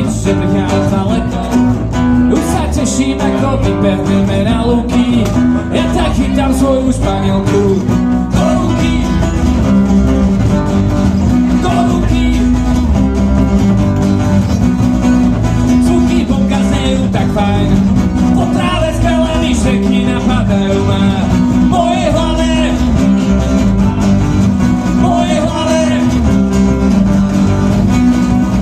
že prichádza leto. Už sa teším, ako vybehneme na lúky. Ja tak chytám svoju španielku. Do ruky, do ruky. Zvuky bonka znejú tak fajn. Po tráve skvelé myšlenky napadajú ma. Moje hlave, moje hlave.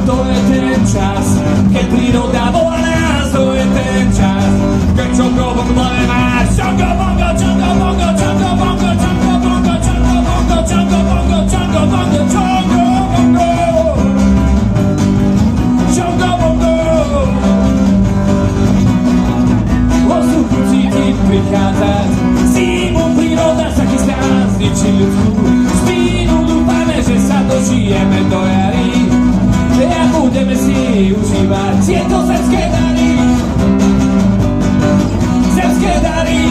To je ten čas, keď príroda volá nás. To je ten čas, keď čoko bongo máš. Čoko bongo, čoko bongo, čoko bongo, čoko bongo, čoko bongo, čoko bongo, čoko bongo, čoko bongo, čoko bongo. Vzduchu cítim prichádzať, zimu príroda sa chystá zničiť ľudskú spínu. Dúfame, že sa dožijeme do jary a budeme si užívať tieto zemské dary. Zemské dary.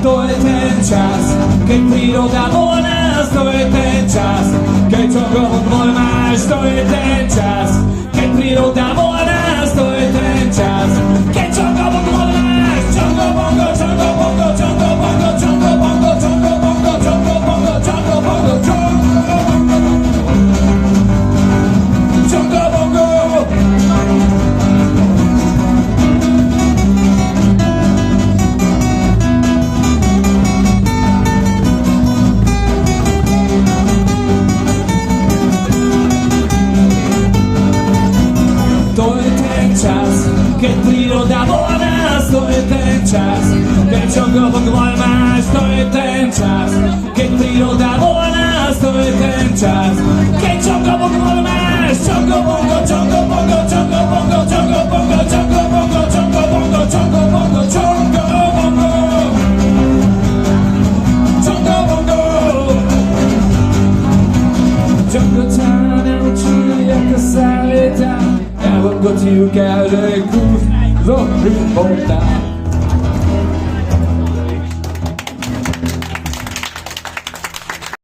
To je ten čas, keď príroda volá nás. To je ten čas, keď čoko máš. To je ten čas, keď príroda volá nás. To je ten čas, keď čoko máš. Čoko bongo, čoko bongo, čoko bongo, čoko bongo, čoko bongo, čoko bongo, čoko bongo, čoko bongo, čoko bongo. To je ten čas, keď príroda volá nás. To je ten čas, keď čoko bongo máš. To je ten čas, keď príroda volá nás. To je ten čas, keď čoko bongo máš. Čoko bongo, čoko bongo, čoko bongo, čoko bongo, čoko bongo, čoko bongo, čoko bongo, čoko bongo, čoko bongo. Čoko ťa naučí, ako sa lieta. Ja bongo ti ukáže kus zo života.